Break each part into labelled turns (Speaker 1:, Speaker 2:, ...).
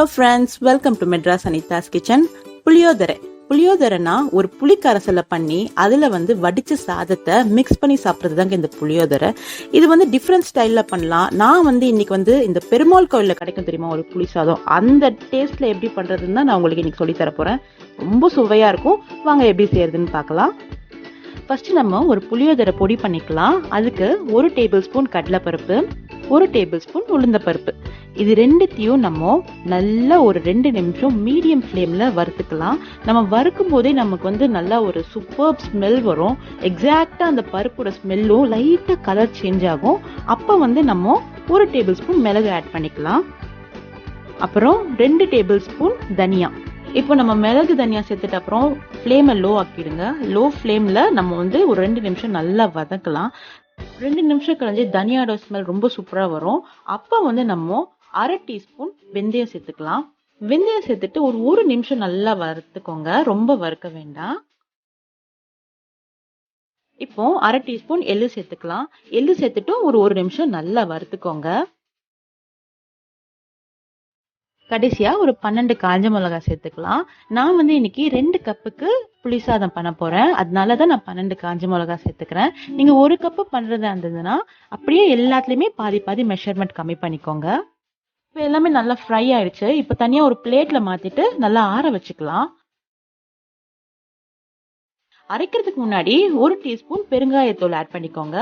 Speaker 1: Hello friends, welcome to Madras Anitha's kitchen. புளியோதரைனா ஒரு புளி கரைசலை பண்ணி அதில் வடிச்ச சாதத்தை மிக்ஸ் பண்ணி சாப்பிட்றது தாங்க இந்த புளியோதரை. இது டிஃப்ரெண்ட் ஸ்டைலில் பண்ணலாம். நான் இன்னைக்கு இந்த பெருமாள் கோயிலில் கிடைக்கும் தெரியுமா ஒரு புளி சாதம், அந்த டேஸ்ட்டில் எப்படி பண்ணுறதுன்னு தான் நான் உங்களுக்கு இன்னைக்கு சொல்லித்தர போகிறேன். ரொம்ப சுவையாக இருக்கும். வாங்க எப்படி செய்யறதுன்னு பார்க்கலாம். ஃபர்ஸ்ட் நம்ம ஒரு புளியோதரை பொடி பண்ணிக்கலாம். அதுக்கு 1 டேபிள் ஸ்பூன் கடலைப்பருப்பு, 1 டேபிள் ஸ்பூன் உளுந்தப்பருப்பு, இது ரெண்டுத்தையும் நம்ம நல்லா ஒரு 2 நிமிஷம் மீடியம் ஃப்ளேம்ல வறுத்துக்கலாம். நம்ம வறுக்கும் போதே நமக்கு நல்லா ஒரு சூப்பர் ஸ்மெல் வரும். எக்ஸாக்டா அந்த பருப்போட ஸ்மெல்லும் லைட்டா கலர் சேஞ்ச் ஆகும். அப்ப நம்ம 1 டேபிள் ஸ்பூன் மிளகு ஆட் பண்ணிக்கலாம். அப்புறம் 2 டேபிள் ஸ்பூன் தனியா. இப்போ நம்ம மிளகு தனியா சேர்த்துட்டு அப்புறம் ஃப்ளேமை லோ ஆக்கிடுங்க. லோ ஃப்ளேம்ல நம்ம ஒரு 2 நிமிஷம் நல்லா வதக்கலாம். 2 நிமிஷம் கழிஞ்சு தனியாட ஸ்மெல் ரொம்ப சூப்பரா வரும். அப்ப நம்ம 1/2 டீஸ்பூன் வெந்தயம் சேர்த்துக்கலாம். வெந்தயம் சேர்த்துட்டு ஒரு 1 நிமிஷம் நல்லா வறுத்துக்கோங்க, ரொம்ப வறுக்க வேண்டாம். இப்போ 1/2 டீஸ்பூன் எள்ளு சேர்த்துக்கலாம். எள்ளு சேர்த்துட்டு ஒரு 1 நிமிஷம் நல்லா வறுத்துக்கோங்க. கடைசியா ஒரு 12 காஞ்ச மிளகாய் சேர்த்துக்கலாம். நான் இன்னைக்கு 2 கப்புக்கு புளிசாதம் பண்ண போறேன், அதனாலதான் நான் 12 காஞ்ச மிளகாய் சேர்த்துக்கிறேன். நீங்க 1 கப்பு பண்றதா இருந்ததுன்னா அப்படியே எல்லாத்துலயுமே பாதி பாதி மெஷர்மெண்ட் கம்மி பண்ணிக்கோங்க. இப்போ எல்லாமே நல்லா ஃப்ரை ஆயிடுச்சு. இப்போ தனியா ஒரு பிளேட்ல மாத்திட்டு நல்லா ஆற வச்சுக்கலாம். அரைக்கிறதுக்கு முன்னாடி 1 டீஸ்பூன் பெருங்காயத்தூள் ஆட் பண்ணிக்கோங்க.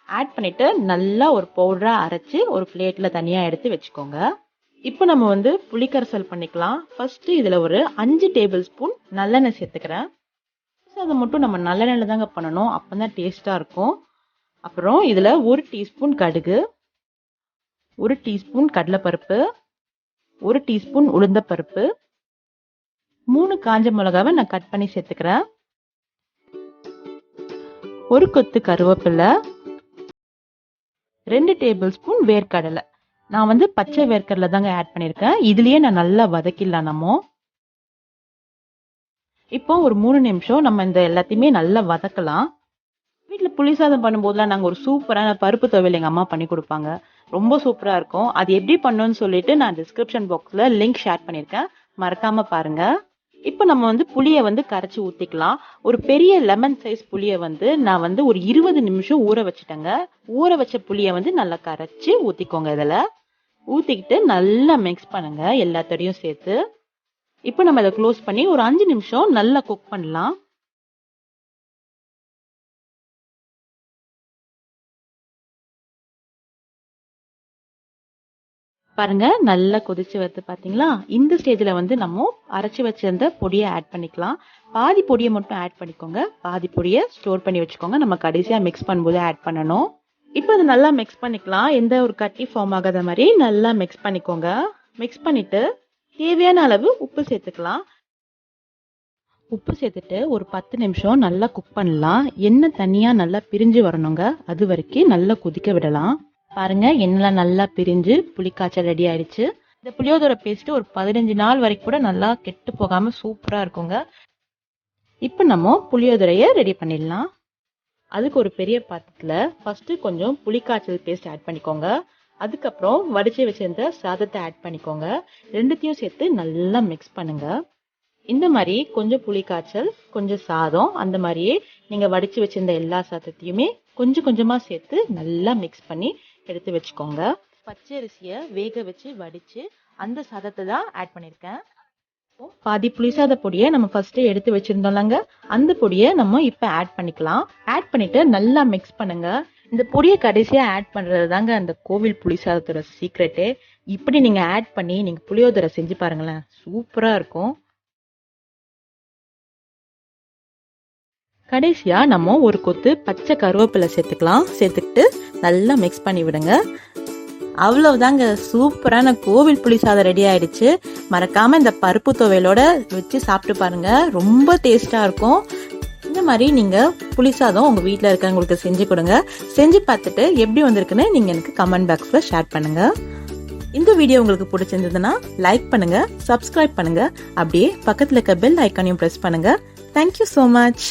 Speaker 1: ஆட் பண்ணிட்டு நல்லா ஒரு பவுடரா அரைச்சு ஒரு பிளேட்ல தனியா எடுத்து வச்சுக்கோங்க. இப்போ நம்ம புளிக்கரைசல் பண்ணிக்கலாம். ஃபர்ஸ்ட் இதுல ஒரு 5 டேபிள் ஸ்பூன் நல்லெண்ணெய் சேர்த்துக்கிறேன். அதை மட்டும் நம்ம நல்லெண்ணெயில தாங்க பண்ணணும், அப்பதான் டேஸ்டா இருக்கும். அப்புறம் இதுல 1 டீஸ்பூன் கடுகு, 1 டீஸ்பூன் கடலைப்பருப்பு, 1 டீஸ்பூன் உளுந்தப்பருப்பு, 3 காஞ்ச மிளகாவை நான் கட் பண்ணி சேர்த்துக்கிறேன். 1 கொத்து கருவேப்பிலை, 2 டேபிள் ஸ்பூன் வேர்க்கடலை. நான் பச்சை வேர்க்கடலை தாங்க ஆட் பண்ணிருக்கேன். இதுலயே நான் நல்லா வதக்கிடலாம். நம்ம இப்போ ஒரு 3 நிமிஷம் நம்ம இந்த எல்லாத்தையுமே நல்லா வதக்கலாம். வீட்டுல புளிசாதம் பண்ணும்போதுலாம் நாங்க ஒரு சூப்பரான பருப்பு துவையல் எங்க அம்மா பண்ணி கொடுப்பாங்க. ரொம்ப சூப்பரா இருக்கும். அது எப்படி பண்ணணும்னு சொல்லிட்டு நான் டிஸ்கிரிப்ஷன் பாக்ஸ்ல லிங்க் ஷேர் பண்ணிருக்கேன், மறக்காம பாருங்க. இப்போ நம்ம புளியை கரைச்சி ஊத்திக்கலாம். ஒரு பெரிய லெமன் சைஸ் புளியை நான் ஒரு 20 நிமிஷம் ஊற வச்சுட்டேங்க. ஊற வச்ச புளியை நல்லா கரைச்சி ஊத்திக்கோங்க. இதுல ஊத்திக்கிட்டு நல்லா மிக்ஸ் பண்ணுங்க எல்லாத்தோடையும் சேர்த்து. இப்போ நம்ம இதை க்ளோஸ் பண்ணி ஒரு 5 நிமிஷம் நல்லா குக் பண்ணலாம். பாருங்க நல்லா கொதிச்சு வருது பாத்தீங்களா? இந்த ஸ்டேஜ்ல நம்ம அரைச்சு வச்சிருந்த பொடியை ஆட் பண்ணிக்கலாம். பாதி பொடியை மட்டும் ஆட் பண்ணிக்கோங்க, பாதி பொடியை ஸ்டோர் பண்ணி வச்சுக்கோங்க. நம்ம கடைசியா மிக்ஸ் பண்ணும்போது ஆட் பண்ணணும். இப்போ இது நல்லா மிக்ஸ் பண்ணிக்கலாம். எந்த ஒரு கட்டி ஃபார்ம் ஆகாத மாதிரி நல்லா மிக்ஸ் பண்ணிக்கோங்க. மிக்ஸ் பண்ணிட்டு தேவையான அளவு உப்பு சேர்த்துக்கலாம். உப்பு சேர்த்துட்டு ஒரு 10 நிமிஷம் நல்லா குக் பண்ணலாம். எண்ணெய் தனியா நல்லா பிரிஞ்சு வரணுங்க, அது வரைக்கும் நல்லா கொதிக்க விடலாம். பாருங்க எண்ணெய் நல்லா பிரிஞ்சு புளிக்காய்ச்சல் ரெடி ஆயிடுச்சு. இந்த புளியோதரை பேஸ்ட் ஒரு 15 நாள் வரைக்கும் கூட நல்லா கெட்டு போகாம சூப்பரா இருக்குங்க. இப்போ நம்ம புளியோதரையை ரெடி பண்ணிடலாம். அதுக்கு ஒரு பெரிய பாத்திரத்துல ஃபர்ஸ்ட் கொஞ்சம் புளிக்காய்ச்சல் பேஸ்ட் ஆட் பண்ணிக்கோங்க. அதுக்கப்புறம் வடிச்சு வச்சிருந்த சாதத்தை ஆட் பண்ணிக்கோங்க. ரெண்டுத்தையும் சேர்த்து நல்லா மிக்ஸ் பண்ணுங்க. இந்த மாதிரி கொஞ்சம் புளிக்காய்ச்சல் கொஞ்சம் சாதம், அந்த மாதிரியே நீங்க வடிச்சு வச்சிருந்த எல்லா சாதத்தையுமே கொஞ்சம் கொஞ்சமா சேர்த்து நல்லா மிக்ஸ் பண்ணி எடுத்து வச்சுக்கோங்க. பச்சை அரிசியை வேக வச்சு வடிச்சு அந்த சாதத்தை தான் ஆட் பண்ணிருக்கேன். பாதி புளிசாத பொடியை நம்ம ஃபர்ஸ்ட் எடுத்து வச்சிருந்தோம்லங்க, அந்த பொடியை நம்ம இப்ப ஆட் பண்ணிக்கலாம். ஆட் பண்ணிட்டு நல்லா மிக்ஸ் பண்ணுங்க. இந்த பொடியை கடைசியா ஆட் பண்றது தாங்க அந்த கோவில் புளிசாதத்தோட சீக்ரெட்டே. இப்படி நீங்க ஆட் பண்ணி நீங்க புளியோதரை செஞ்சு பாருங்களேன், சூப்பரா இருக்கும். கடைசியா நம்ம ஒரு கொத்து பச்சை கருவேப்பிலை சேர்த்துக்கலாம். சேர்த்துக்கிட்டு நல்லா மிக்ஸ் பண்ணி விடுங்க. அவ்வளவுதாங்க, சூப்பரான கோவில் புளிசாதம் ரெடி ஆயிடுச்சு. மறக்காம இந்த பருப்பு துவையலோட வச்சு சாப்பிட்டு பாருங்க, ரொம்ப டேஸ்டா இருக்கும். இந்த மாதிரி நீங்க புளிசாதம் உங்க வீட்டுல இருக்கவங்களுக்கு செஞ்சு கொடுங்க. செஞ்சு பார்த்துட்டு எப்படி வந்திருக்குன்னு நீங்க எனக்கு கமெண்ட் பாக்ஸ்ல ஷேர் பண்ணுங்க. இந்த வீடியோ உங்களுக்கு பிடிச்சிருந்ததுன்னா லைக் பண்ணுங்க, சப்ஸ்கிரைப் பண்ணுங்க, அப்படியே பக்கத்துல இருக்க பெல் ஐக்கானையும் பிரஸ் பண்ணுங்க. Thank you so much.